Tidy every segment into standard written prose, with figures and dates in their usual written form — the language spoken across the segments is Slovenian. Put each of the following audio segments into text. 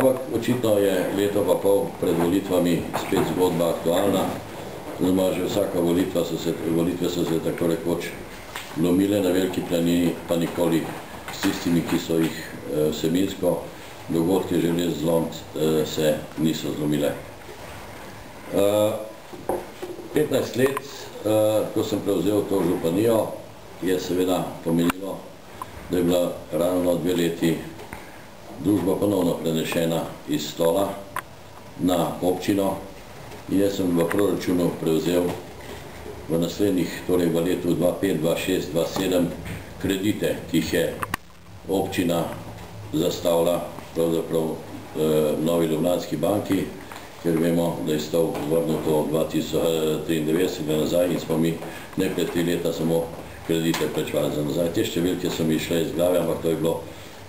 Ampak očitno je leto pa pol pred volitvami spet zgodba aktualna. Znamo, že vsaka volitve so se tako rekoč lomile na Veliki planini, pa nikoli s tistimi, ki so jih vsebinsko dogodke želeli zlomiti, se niso zlomile. 15 let, ko sem prevzel to županijo, je seveda pomenilo, da je bila ravno 2 leti družba ponovno prenešena iz Stola na občino in jaz sem v proračunu prevzel v naslednjih, torej v letu 2005, 2006, 2007 kredite, ki jih je občina zastavila pravzaprav Novi Ljubljanski banki, ker vemo, da je Stol vrnil to 2093 nazaj in smo mi nekaj 3 leta samo kredite plačevali za nazaj. Te številke so mi šle iz glave, ampak to je bilo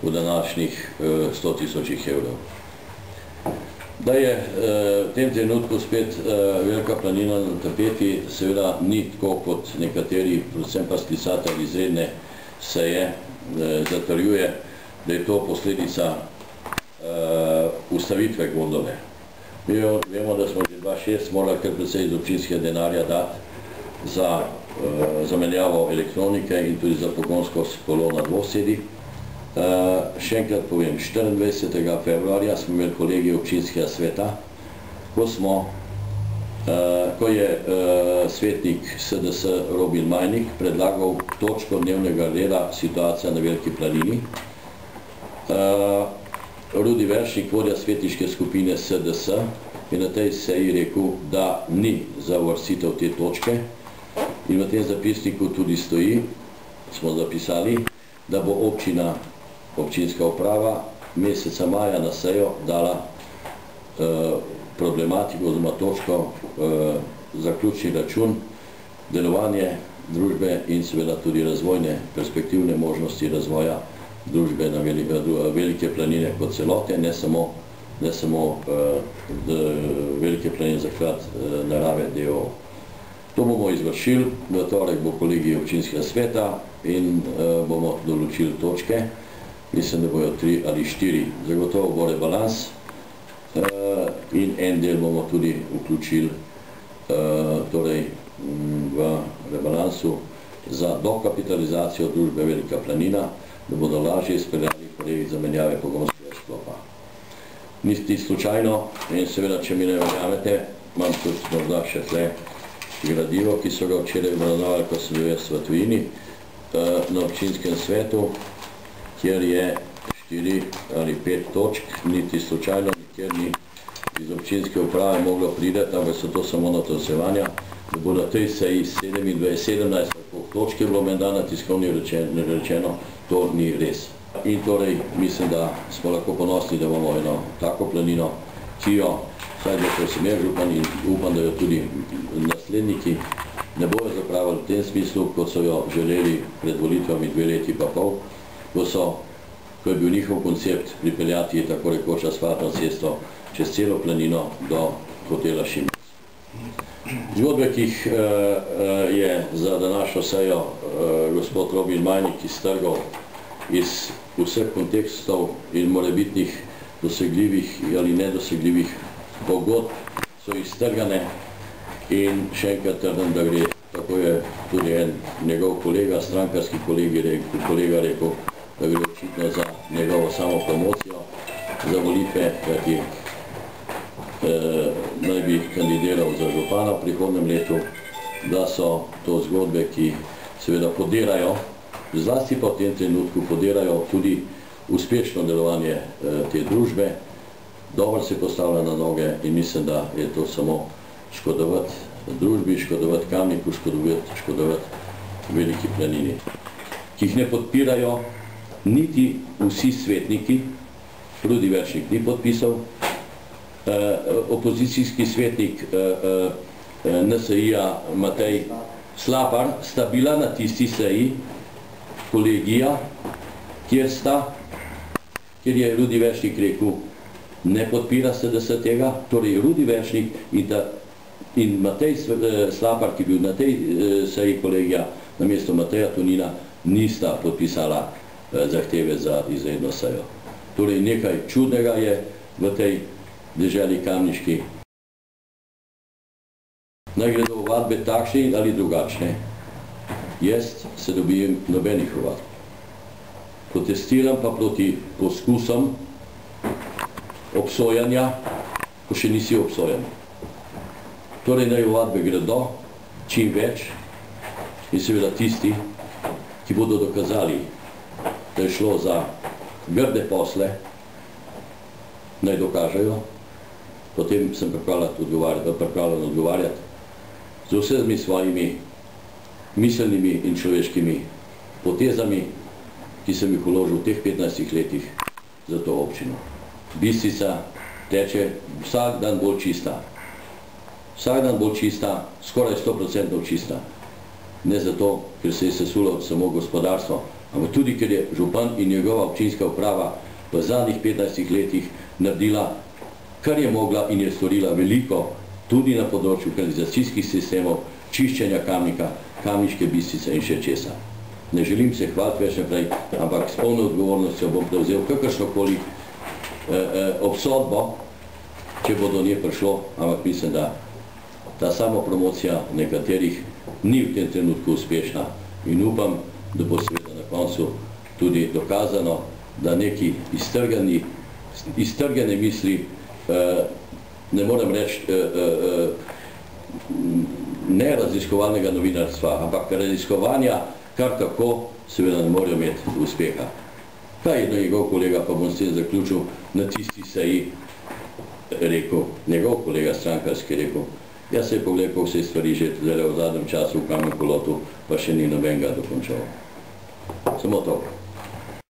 v današnjih 100 000 evrov. Da je v tem trenutku spet Velika planina na tapeti, seveda ni tako kot nekateri, predvsem pa sklicatelji izredne seje, zatrjuje, da je to posledica ustavitve gondole. Mi vemo, da smo že 2006 morali kar precej iz občinskega denarja dati za zamenjavo elektronike in tudi za pogonsko kolo na dvosedi. Še enkrat povem, 24. februarja smo imeli kolegij občinskega sveta, ko je svetnik SDS Robin Majnik predlagal točko dnevnega reda situacija na Veliki planini. Rudi Veršnik, vodja svetniške skupine SDS, je na tej seji rekel, da ni za uvrstitev te točke in v tem zapisniku tudi stoji, smo zapisali, da bo občinska uprava meseca maja na sejo dala problematiko oziroma točko zaključni račun, delovanje družbe in seveda tudi razvojne perspektivne možnosti razvoja družbe na Velike planine kot celote, ne samo Velike planine Zaklad narave d.o.o. To bomo izvršili, v torek bo kolegij občinskega sveta in bomo določili točke, mislim, da bojo 3 ali 4. Zagotovo bo rebalans in en del bomo tudi vključili v rebalansu za dokapitalizacijo družbe Velika planina, da bodo lažje izpeljali projekti zamenjave pogonskega sklopa. Niti slučajno, in seveda, če mi ne verjamete, imam tudi morda še tle gradivo, ki so ga včeraj obravnavali, ko sem bil jaz v tujini, na občinskem svetu, kjer je 4 ali 5 točk, niti slučajno, nikjer ni iz občinske uprave moglo prideti, ampak so to samo natolcevanja, da bo na tej seji 17 točk je bilo menda na tiskovni rečeno, to ni res. In torej mislim, da smo lahko ponosni, da bomo eno tako planino, ki jo, vsaj da sem jaz župan in upam, da jo tudi nasledniki ne bojo zapravili v tem smislu, kot so jo želeli pred volitvami 2 leti pa pol, ko je bil njihov koncept pripeljati tako rekoč asfaltno cesto čez celo planino do hotela Šimec. Zgodbe, ki jih je za današnjo sejo gospod Robin Majnik iztrgal iz vseh kontekstov in morebitnih dosegljivih ali nedosegljivih pogodb, so iztrgane in še enkrat trdim, da gre, tako je tudi en njegov kolega, strankarski kolega rekel, da gre očitno za njegovo samo promocijo za volitve, kajti naj bi kandidiral za župana v prihodnem letu, da so to zgodbe, ki seveda podirajo, zlasti pa v tem trenutku podirajo tudi uspešno delovanje te družbe, dobro se postavlja na noge in mislim, da je to samo škodovati družbi, škodovati Kamniku, škodovati Veliki planini, ki jih ne podpirajo niti vsi svetniki, Rudi Veršnik ni podpisal, opozicijski svetnik NSI-ja Matej Slapar sta bila na tisti seji kolegija, kjer je Rudi Veršnik rekel, ne podpira SDS tega, torej Rudi Veršnik in Matej Slapar, ki je bil na tej seji kolegija namesto Mateja Tonina, nista podpisala zahteve za izredno sejo. Torej nekaj čudnega je, v tej deželi kamniški. Naj gredo ovadbe takšne ali drugačne. Jaz se dobim nobenih ovadb. Protestiram pa proti poskusom obsojanja, ko še nisi obsojen. Torej naj ovadbe gredo čim več in seveda tisti, ki bodo dokazali, da je šlo za grde posle, naj dokažejo, potem sem pripravljen odgovarjati z vsemi svojimi miselnimi in človeškimi potezami, ki sem jih vložil v teh 15 letih za to občino. Bistrica teče vsak dan bolj čista. Vsak dan bolj čista, skoraj 100% čista. Ne zato, ker se je sesulo samo gospodarstvo, ampak tudi, ker je župan in njegova občinska uprava v zadnjih 15 letih naredila, kar je mogla in je storila veliko, tudi na področju kanalizacijskih sistemov, čiščenja Kamnika, Kamniške Bistrice in še česa. Ne želim se hvaliti več naprej, ampak s polno odgovornostjo bom prevzel kakršnokoli obsodbo, če bo do nje prišlo, ampak mislim, da ta samopromocija nekaterih ni v tem trenutku uspešna in upam, da bo seveda na koncu tudi dokazano, da neki iztrgane misli, ne morem reči ne raziskovalnega novinarstva, ampak raziskovanja kar tako seveda ne morajo imeti uspeha. Kaj je njegov kolega, pa bom s tem zaključil, na tisti seji rekel, njegov kolega strankarski rekel, jaz se je pogledal, koliko se je stvari že v zadnjem času v Kamniku lotil, pa še ni nobenega dokončal. Samo to.